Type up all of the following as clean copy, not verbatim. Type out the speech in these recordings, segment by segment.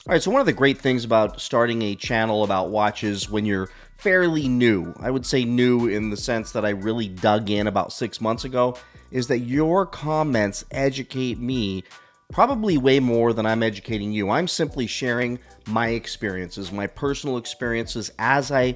All right, so one of the great things about starting a channel about watches when you're fairly new, I would say new in the sense that I really dug in about 6 months ago, is that your comments educate me probably way more than I'm educating you. I'm simply sharing my experiences, my personal experiences as I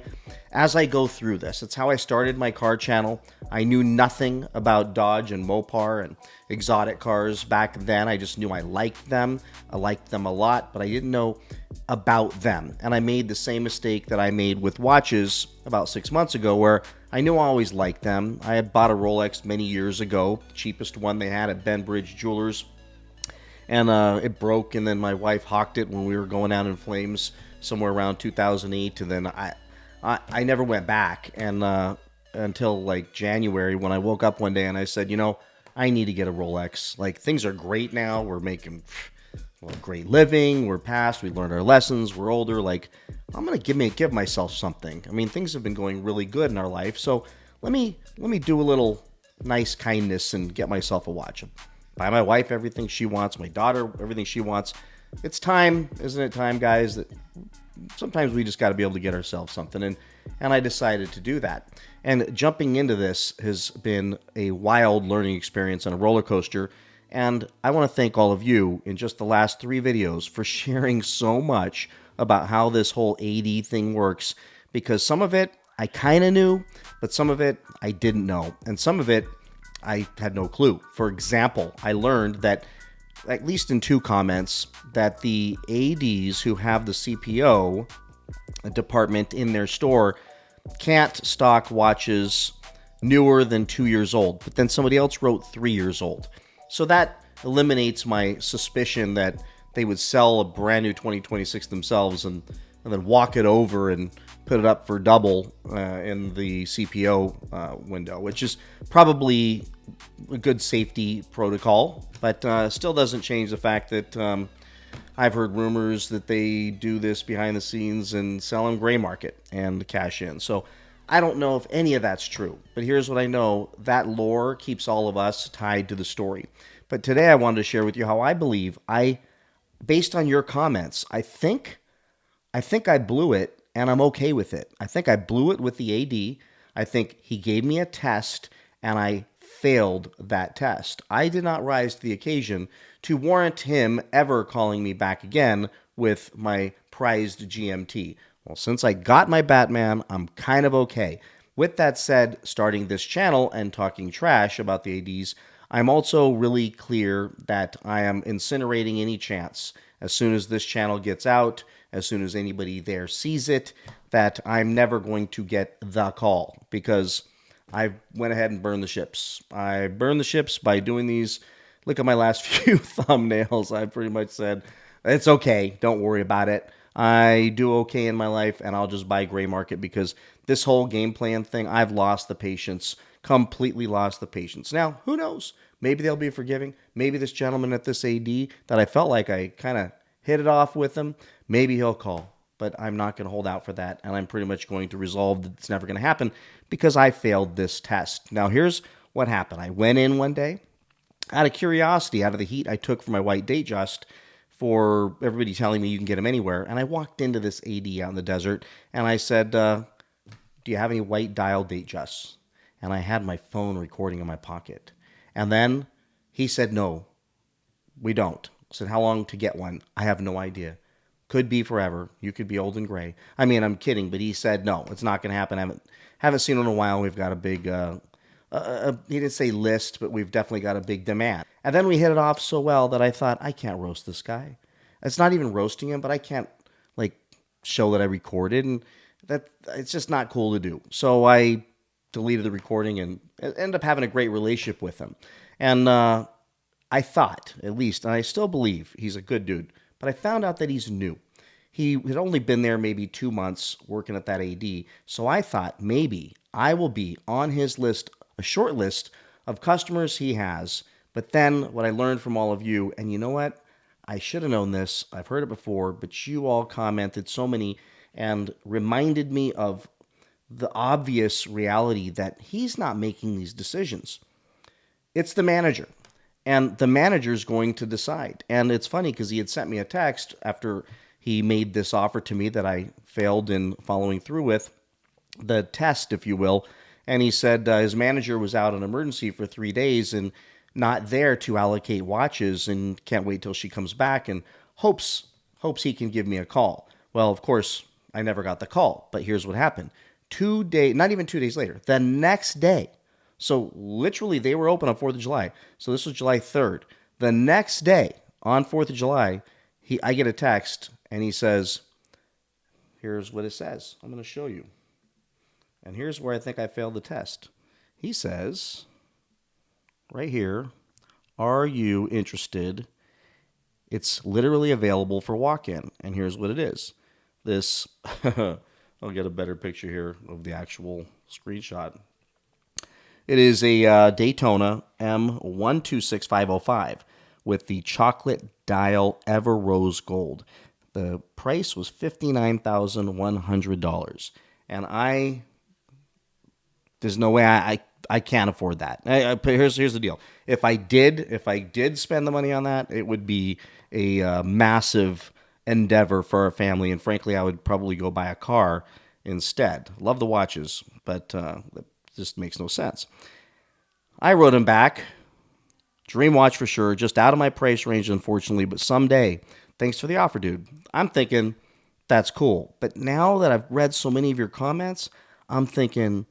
go through this. It's how I started my car channel. I knew nothing about Dodge and Mopar and exotic cars back then. I just knew I liked them. I liked them a lot, but I didn't know about them. And I made the same mistake that I made with watches about 6 months ago, where I knew I always liked them. I had bought a Rolex many years ago, cheapest one they had at Benbridge Jewelers, and it broke, and then my wife hawked it when we were going out in flames somewhere around 2008, and then I never went back, and until like January, when I woke up one day and I said, I need to get a Rolex. Like, things are great now. We're making great living. We're past. We learned our lessons. We're older. Like, I'm gonna give myself something. I mean, things have been going really good in our life, so let me do a little nice kindness and get myself a watch. Buy my wife everything she wants. My daughter everything she wants. It's time, isn't it time, guys, that sometimes we just got to be able to get ourselves something, and I decided to do that. And jumping into this has been a wild learning experience and a roller coaster. And I want to thank all of you in just the last 3 videos for sharing so much about how this whole AD thing works, because some of it I kind of knew, but some of it I didn't know, and some of it I had no clue. For example, I learned that, at least in 2 comments, that the ADs who have the CPO department in their store can't stock watches newer than 2 years old. But then somebody else wrote 3 years old. So that eliminates my suspicion that they would sell a brand new 2026 themselves and then walk it over and put it up for double in the CPO window, which is probably a good safety protocol, but still doesn't change the fact that I've heard rumors that they do this behind the scenes and sell in gray market and cash in. So I don't know if any of that's true, but here's what I know. That lore keeps all of us tied to the story. But today I wanted to share with you how I believe based on your comments, I think I blew it, and I'm okay with it. I think I blew it with the AD. I think he gave me a test, and I failed that test. I did not rise to the occasion to warrant him ever calling me back again with my prized GMT. Well, since I got my Batman, I'm kind of okay. With that said, starting this channel and talking trash about the ADs, I'm also really clear that I am incinerating any chance, as soon as this channel gets out, as soon as anybody there sees it, that I'm never going to get the call, because I went ahead and burned the ships. I burned the ships by doing these. Look at my last few thumbnails. I pretty much said, it's okay, don't worry about it. I do okay in my life, and I'll just buy gray market, because this whole game plan thing, I've lost the patience, completely lost the patience. Now, who knows? Maybe they'll be forgiving. Maybe this gentleman at this AD that I felt like I kind of hit it off with him, maybe he'll call. But I'm not going to hold out for that, and I'm pretty much going to resolve that it's never going to happen because I failed this test. Now, here's what happened. I went in one day out of curiosity, out of the heat I took for my white Datejust, for everybody telling me you can get them anywhere, and I walked into this AD out in the desert, and I said, do you have any white dial Datejusts? And I had my phone recording in my pocket. And then he said, no, we don't. I said, how long to get one? I have no idea. Could be forever. You could be old and gray. I mean, I'm kidding, but he said, no, it's not going to happen. I haven't seen it in a while. We've got a big, he didn't say list, but we've definitely got a big demand. And then we hit it off so well that I thought, I can't roast this guy. It's not even roasting him, but I can't, show that I recorded, and that it's just not cool to do. So I deleted the recording and ended up having a great relationship with him. And I thought, at least, and I still believe he's a good dude, but I found out that he's new. He had only been there maybe 2 months working at that AD, so I thought maybe I will be on his list, a short list of customers he has. But then what I learned from all of you, and you know what? I should have known this. I've heard it before, but you all commented so many and reminded me of the obvious reality that he's not making these decisions. It's the manager. And the manager's going to decide. And it's funny because he had sent me a text after he made this offer to me that I failed in following through with, the test, if you will. And he said his manager was out on emergency for 3 days and not there to allocate watches, and can't wait till she comes back, and hopes he can give me a call. Well, of course, I never got the call, but here's what happened. 2 days, not even 2 days later, the next day. So literally they were open on 4th of July. So this was July 3rd. The next day on 4th of July, I get a text and he says, here's what it says. I'm going to show you. And here's where I think I failed the test. He says, right here, are you interested? It's literally available for walk-in. And here's what it is. This, I'll get a better picture here of the actual screenshot. It is a Daytona M126505 with the chocolate dial Ever Rose Gold. The price was $59,100. And there's no way I can't afford that. Here's the deal. If I did spend the money on that, it would be a massive endeavor for our family, and frankly, I would probably go buy a car instead. Love the watches, but it just makes no sense. I wrote him back, dream watch for sure, just out of my price range, unfortunately, but someday. Thanks for the offer, dude. I'm thinking, that's cool. But now that I've read so many of your comments, I'm thinking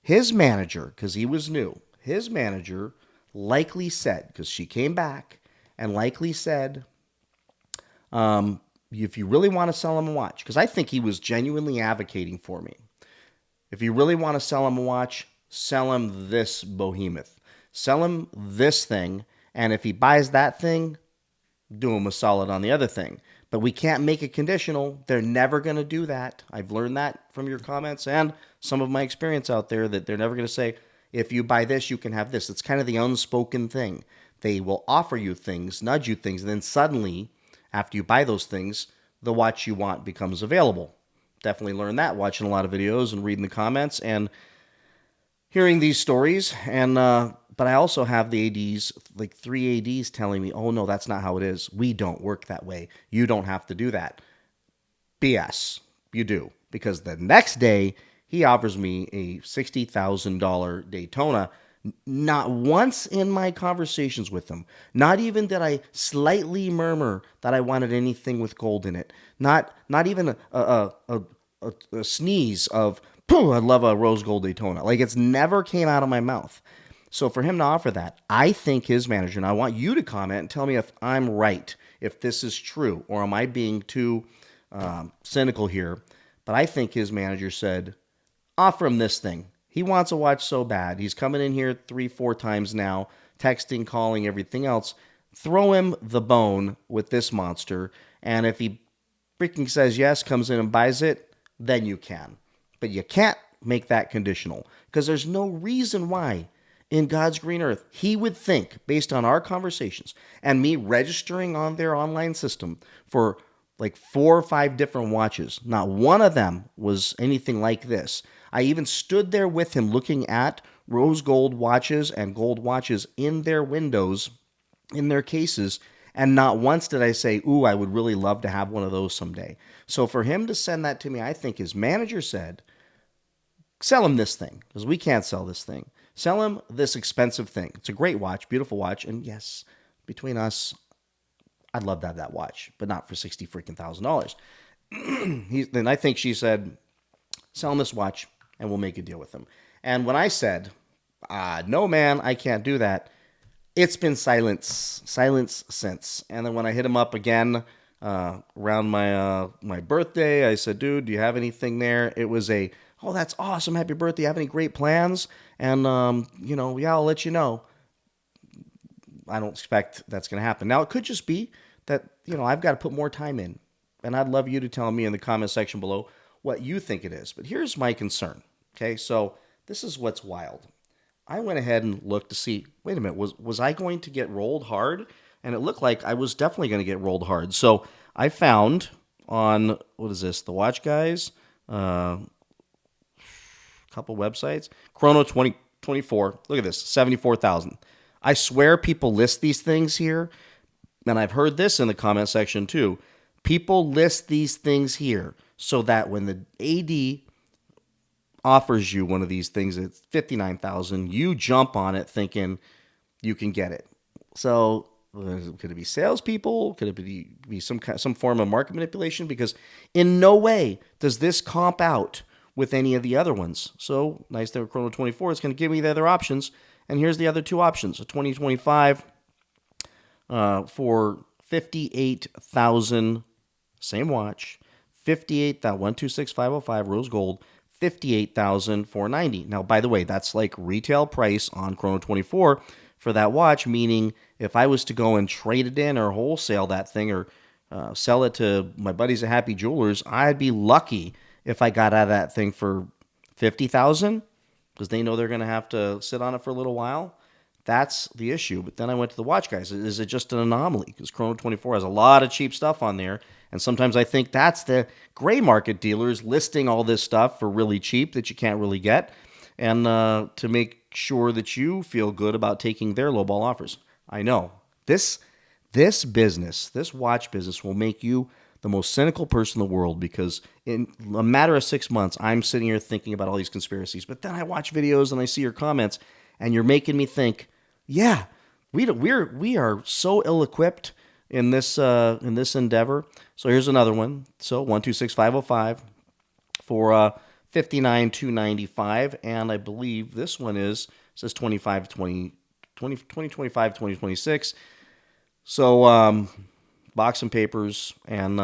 his manager, because he was new, his manager likely said, because she came back and likely said, if you really want to sell him a watch, because I think he was genuinely advocating for me. If you really want to sell him a watch, sell him this behemoth. Sell him this thing, and if he buys that thing, do him a solid on the other thing. But we can't make it conditional. They're never going to do that. I've learned that from your comments and some of my experience out there, that they're never going to say, if you buy this, you can have this. It's kind of the unspoken thing. They will offer you things, nudge you things, and then suddenly, after you buy those things, the watch you want becomes available. Definitely learned that watching a lot of videos and reading the comments and hearing these stories. And but I also have the ADs, like 3 ADs telling me, oh, no, that's not how it is. We don't work that way. You don't have to do that. BS. You do. Because the next day, he offers me a $60,000 Daytona. Not once in my conversations with him, not even did I slightly murmur that I wanted anything with gold in it. Not even a sneeze of, pooh, I'd love a rose gold Daytona. Like, it's never came out of my mouth. So for him to offer that, I think his manager, and I want you to comment and tell me if I'm right, if this is true, or am I being too cynical here? But I think his manager said, offer him this thing. He wants a watch so bad. He's coming in here 3-4 times now, texting, calling, everything else. Throw him the bone with this monster, and if he freaking says yes, comes in and buys it, then you can. But you can't make that conditional, because there's no reason why in God's green earth he would think, based on our conversations and me registering on their online system for like 4 or 5 different watches, not one of them was anything like this. I even stood there with him looking at rose gold watches and gold watches in their windows, in their cases, and not once did I say, ooh, I would really love to have one of those someday. So for him to send that to me, I think his manager said, sell him this thing, because we can't sell this thing. Sell him this expensive thing. It's a great watch, beautiful watch, and yes, between us, I'd love to have that watch, but not for $60,000. Then I think she said, sell him this watch, and we'll make a deal with him. And when I said, no, man, I can't do that, it's been silence since. And then when I hit him up again around my birthday, I said, dude, do you have anything there? It was oh, that's awesome, happy birthday, have any great plans? And, yeah, I'll let you know. I don't expect that's going to happen. Now, it could just be that, I've got to put more time in. And I'd love you to tell me in the comment section below what you think it is. But here's my concern, okay? So this is what's wild. I went ahead and looked to see, wait a minute, was I going to get rolled hard? And it looked like I was definitely going to get rolled hard. So I found on, what is this, The Watch Guys, couple websites, Chrono 2024, look at this, 74,000. I swear people list these things here, and I've heard this in the comment section too. People list these things here so that when the AD offers you one of these things at $59,000, you jump on it thinking you can get it. So could it be salespeople? Could it be some form of market manipulation? Because in no way does this comp out with any of the other ones. So nice that Chrono 24 is going to give me the other options. And here's the other two options. A 2025 for $58,000, same watch, 126,505 rose gold, $58,490. Now, by the way, that's like retail price on Chrono 24 for that watch, meaning if I was to go and trade it in or wholesale that thing or sell it to my buddies at Happy Jewelers, I'd be lucky if I got out of that thing for $50,000 because they know they're going to have to sit on it for a little while. That's the issue. But then I went to the watch guys. Is it just an anomaly? Because Chrono 24 has a lot of cheap stuff on there. And sometimes I think that's the gray market dealers listing all this stuff for really cheap that you can't really get. And to make sure that you feel good about taking their lowball offers. I know. This business, this watch business will make you the most cynical person in the world because in a matter of 6 months, I'm sitting here thinking about all these conspiracies. But then I watch videos and I see your comments and you're making me think, yeah, we are so ill-equipped in this endeavor. So here's another one. So 126505 for 59,295, and I believe this one says 2025 2026. So box and papers, and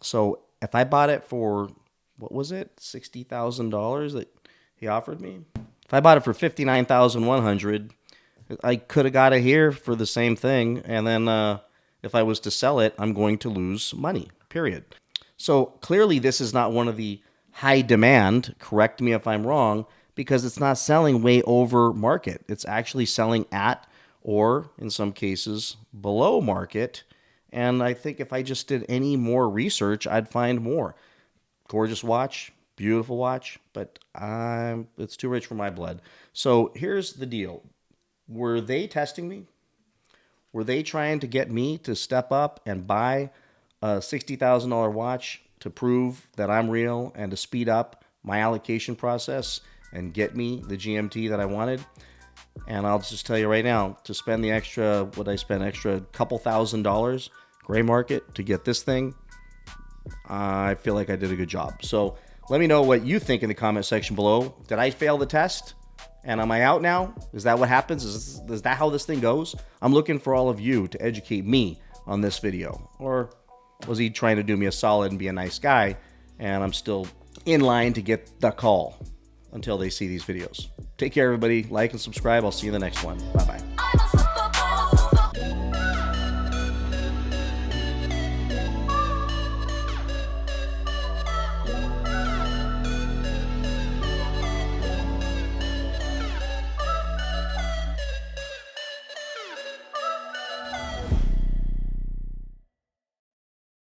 so if I bought it for what was it, $60,000 that he offered me? If I bought it for $59,100, I could have got it here for the same thing, and then if I was to sell it, I'm going to lose money, period. So clearly this is not one of the high demand, correct me if I'm wrong, because it's not selling way over market. It's actually selling at, or in some cases, below market. And I think if I just did any more research, I'd find more. Gorgeous watch, beautiful watch, but it's too rich for my blood. So here's the deal. Were they testing me? Were they trying to get me to step up and buy a $60,000 watch to prove that I'm real and to speed up my allocation process and get me the GMT that I wanted? And I'll just tell you right now, to spend the extra, extra couple $1,000 gray market to get this thing, I feel like I did a good job. So let me know what you think in the comment section below. Did I fail the test? And am I out now? Is that what happens? Is that how this thing goes? I'm looking for all of you to educate me on this video. Or was he trying to do me a solid and be a nice guy, and I'm still in line to get the call until they see these videos? Take care, everybody. Like and subscribe. I'll see you in the next one. Bye-bye.